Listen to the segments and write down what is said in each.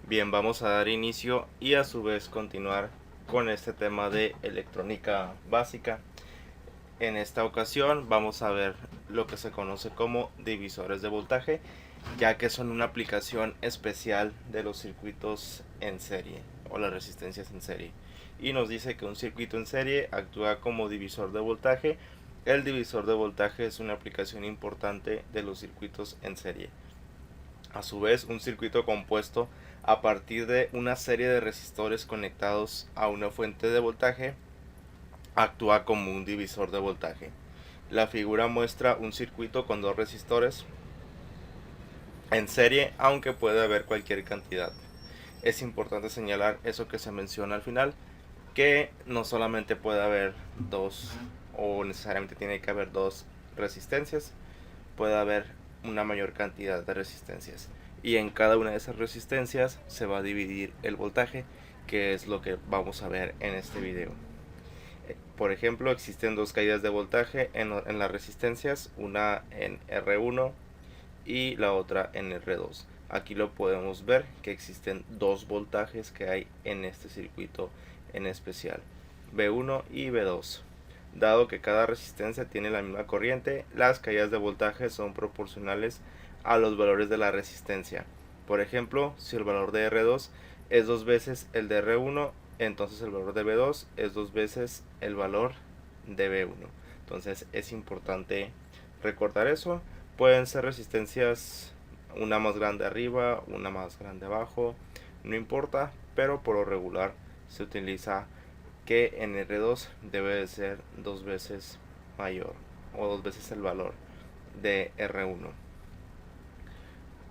Bien, vamos a dar inicio y a su vez continuar con este tema de electrónica básica. En esta ocasión vamos a ver lo que se conoce como divisores de voltaje, ya que son una aplicación especial de los circuitos en serie o las resistencias en serie. Y nos dice que un circuito en serie actúa como divisor de voltaje. El divisor de voltaje es una aplicación importante de los circuitos en serie. A su vez, un circuito compuesto a partir de una serie de resistores conectados a una fuente de voltaje actúa como un divisor de voltaje. La figura muestra un circuito con dos resistores en serie, aunque puede haber cualquier cantidad. Es importante señalar eso que se menciona al final, que no solamente puede haber dos o necesariamente tiene que haber dos resistencias, puede haber una mayor cantidad de resistencias. Y en cada una de esas resistencias se va a dividir el voltaje, que es lo que vamos a ver en este video. Por ejemplo, existen dos caídas de voltaje en las resistencias, una en R1 y la otra en R2. Aquí lo podemos ver que existen dos voltajes que hay en este circuito en especial, V1 y V2. Dado que cada resistencia tiene la misma corriente, las caídas de voltaje son proporcionales a los valores de la resistencia. Por ejemplo, si el valor de R2 es dos veces el de R1, entonces el valor de V2 es dos veces el valor de V1. Entonces es importante recordar eso. Pueden ser resistencias una más grande arriba, una más grande abajo, no importa, pero por lo regular se utiliza que en R2 debe de ser dos veces mayor o dos veces el valor de R1.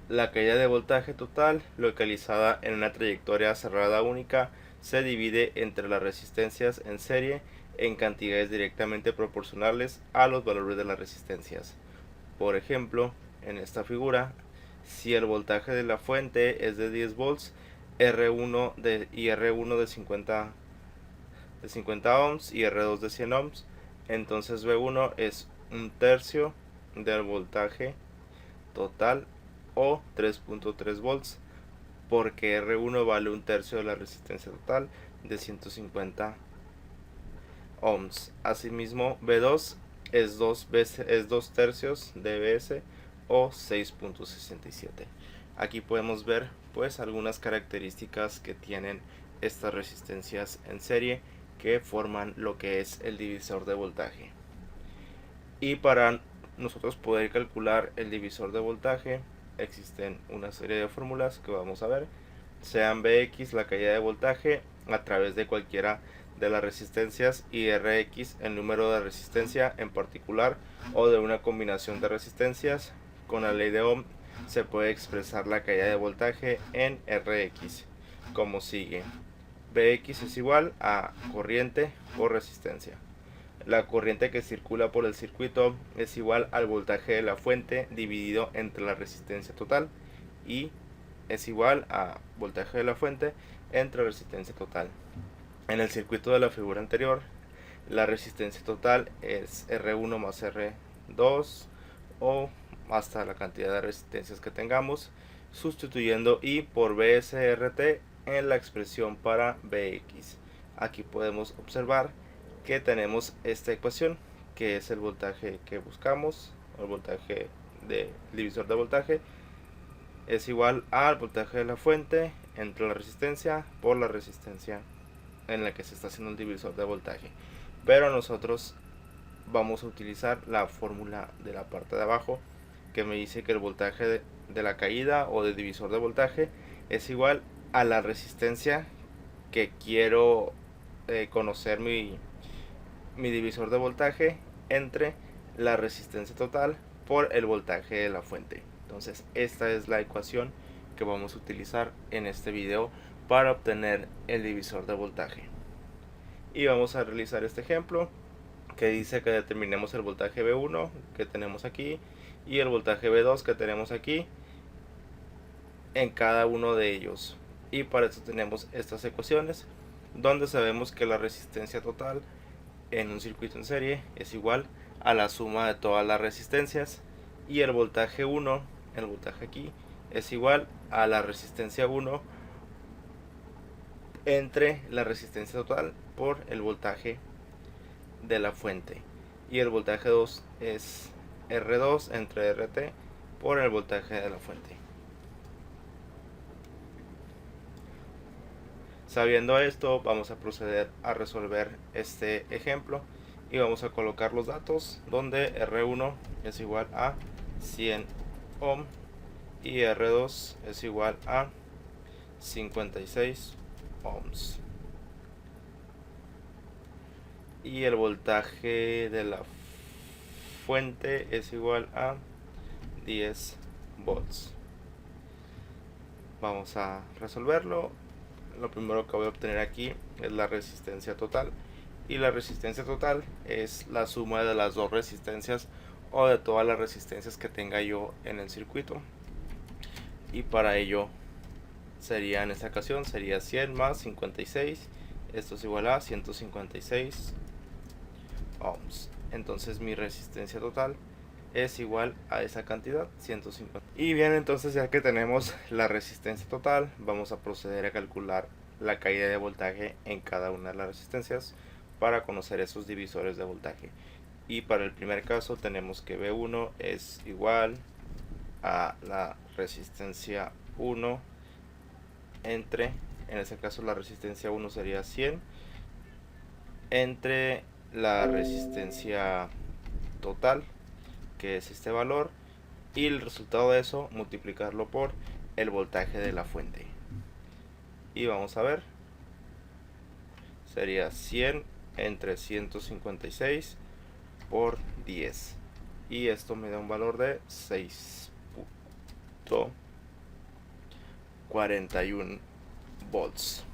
La caída de voltaje total, localizada en una trayectoria cerrada única, se divide entre las resistencias en serie en cantidades directamente proporcionales a los valores de las resistencias. Por ejemplo, en esta figura, si el voltaje de la fuente es de 10 volts, R1 y R1 de 50 ohms y R2 de 100 ohms, entonces V1 es un tercio del voltaje total o 3.3 volts, porque R1 vale un tercio de la resistencia total de 150 ohms. Asimismo, V2 es 2 tercios de Vs o 6.67. Aquí podemos ver pues algunas características que tienen estas resistencias en serie que forman lo que es el divisor de voltaje. Y para nosotros poder calcular el divisor de voltaje existen una serie de fórmulas que vamos a ver, sean Bx la caída de voltaje a través de cualquiera de las resistencias y Rx el número de resistencia en particular o de una combinación de resistencias. Con la ley de Ohm se puede expresar la caída de voltaje en Rx como sigue: Bx es igual a corriente por resistencia. La corriente que circula por el circuito es igual al voltaje de la fuente dividido entre la resistencia total, y es igual a voltaje de la fuente entre resistencia total. En el circuito de la figura anterior, la resistencia total es R1 más R2 o hasta la cantidad de resistencias que tengamos, sustituyendo I por VSRT en la expresión para Bx. Aquí podemos observar que tenemos esta ecuación, que es el voltaje que buscamos, el voltaje del divisor de voltaje es igual al voltaje de la fuente entre la resistencia por la resistencia en la que se está haciendo el divisor de voltaje. Pero nosotros vamos a utilizar la fórmula de la parte de abajo, que me dice que el voltaje de la caída o del divisor de voltaje es igual a la resistencia que quiero conocer mi divisor de voltaje entre la resistencia total por el voltaje de la fuente. Entonces esta es la ecuación que vamos a utilizar en este video para obtener el divisor de voltaje. Y vamos a realizar este ejemplo que dice que determinemos el voltaje V1 que tenemos aquí y el voltaje V2 que tenemos aquí en cada uno de ellos. Y para eso tenemos estas ecuaciones, donde sabemos que la resistencia total en un circuito en serie es igual a la suma de todas las resistencias, y el voltaje 1, el voltaje aquí, es igual a la resistencia 1 entre la resistencia total por el voltaje de la fuente. Y el voltaje 2 es R2 entre RT por el voltaje de la fuente. Sabiendo esto, vamos a proceder a resolver este ejemplo y vamos a colocar los datos donde R1 es igual a 100 ohm y R2 es igual a 56 ohms. Y el voltaje de la fuente es igual a 10 volts. Vamos a resolverlo. Lo primero que voy a obtener aquí es la resistencia total, y la resistencia total es la suma de las dos resistencias o de todas las resistencias que tenga yo en el circuito, y para ello sería, en esta ocasión sería 100 más 56, esto es igual a 156 ohms. Entonces mi resistencia total es igual a esa cantidad, 150. Y bien, entonces ya que tenemos la resistencia total, vamos a proceder a calcular la caída de voltaje en cada una de las resistencias para conocer esos divisores de voltaje. Y para el primer caso tenemos que V1 es igual a la resistencia 1 entre, en este caso la resistencia 1 sería 100, entre la resistencia total, que es este valor, y el resultado de eso multiplicarlo por el voltaje de la fuente. Y vamos a ver, sería 100 entre 156 por 10, y esto me da un valor de 6.41 volts.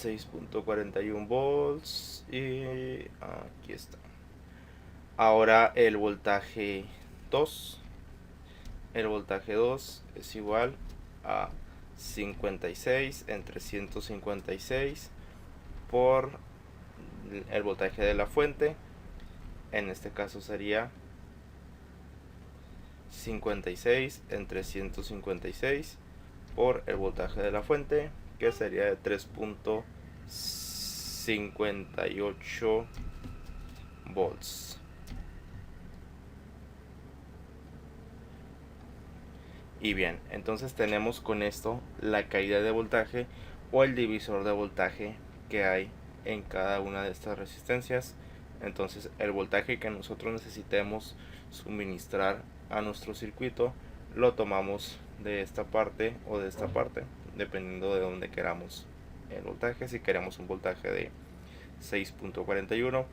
6.41 volts, y aquí está. Ahora el voltaje 2. El voltaje 2 es igual a 56 entre 156 por el voltaje de la fuente. En este caso sería 56 entre 156 por el voltaje de la fuente, que sería de 3.58 volts. Y bien, entonces tenemos con esto la caída de voltaje o el divisor de voltaje que hay en cada una de estas resistencias. Entonces el voltaje que nosotros necesitemos suministrar a nuestro circuito lo tomamos de esta parte o de esta parte, dependiendo de donde queramos el voltaje. Si queremos un voltaje de 6.41,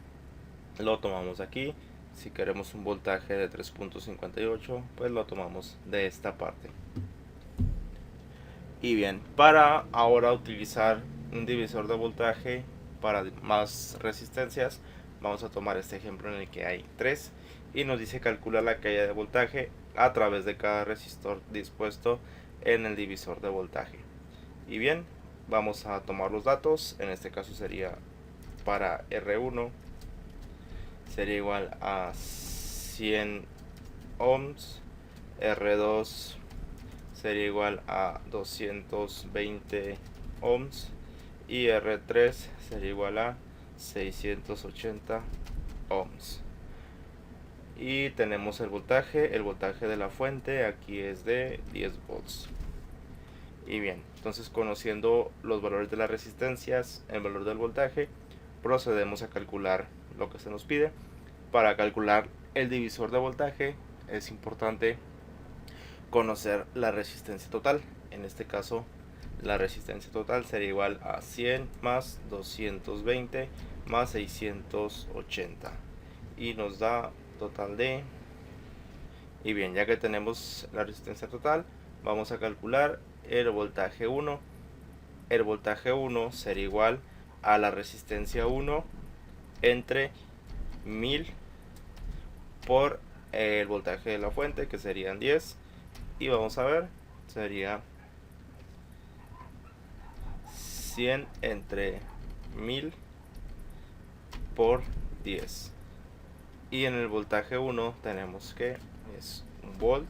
lo tomamos aquí. Si queremos un voltaje de 3.58, pues lo tomamos de esta parte. Y bien, para ahora utilizar un divisor de voltaje para más resistencias, vamos a tomar este ejemplo en el que hay 3 y nos dice calcular la caída de voltaje a través de cada resistor dispuesto en el divisor de voltaje. Y bien, vamos a tomar los datos. En este caso sería para R1 sería igual a 100 ohms, R2 sería igual a 220 ohms y R3 sería igual a 680 ohms. Y tenemos el voltaje de la fuente aquí es de 10 volts. Y bien, entonces conociendo los valores de las resistencias, el valor del voltaje, procedemos a calcular lo que se nos pide. Para calcular el divisor de voltaje es importante conocer la resistencia total. En este caso la resistencia total sería igual a 100 más 220 más 680 y nos da total de... Y bien, ya que tenemos la resistencia total, vamos a calcular el voltaje 1. El voltaje 1 sería igual a la resistencia 1 entre 1000 por el voltaje de la fuente, que serían 10, y vamos a ver, sería 100 entre 1000 por 10, y en el voltaje 1 tenemos que es 1 volt,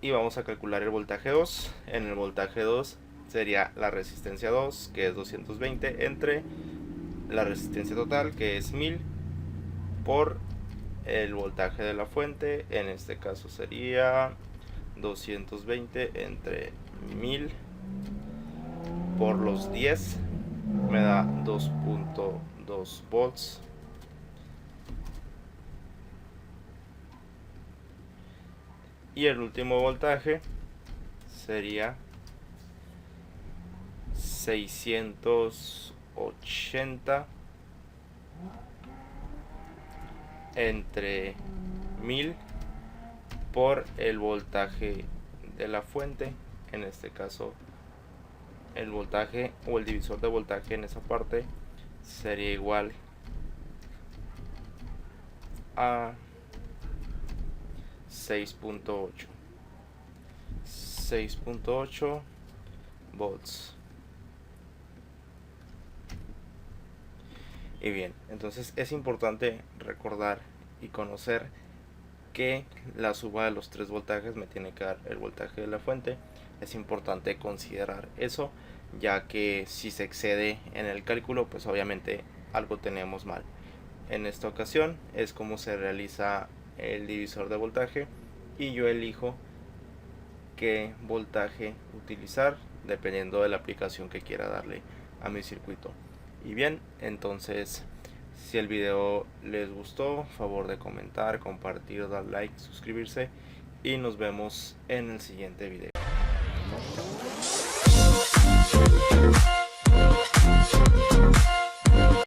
y vamos a calcular el voltaje 2. En el voltaje 2 sería la resistencia 2, que es 220, entre la resistencia total, que es 1000, por el voltaje de la fuente. En este caso sería 220 entre 1000 por los 10, me da 2.2 volts. Y el último voltaje sería 680 entre 1000 por el voltaje de la fuente. En este caso el voltaje o el divisor de voltaje en esa parte sería igual a 6.8 volts. Y bien, entonces es importante recordar y conocer que la suma de los 3 voltajes me tiene que dar el voltaje de la fuente. Es importante considerar eso, ya que si se excede en el cálculo, pues obviamente algo tenemos mal. En esta ocasión es como se realiza el divisor de voltaje y yo elijo qué voltaje utilizar dependiendo de la aplicación que quiera darle a mi circuito. Y bien, entonces si el video les gustó, favor de comentar, compartir, dar like, suscribirse y nos vemos en el siguiente video.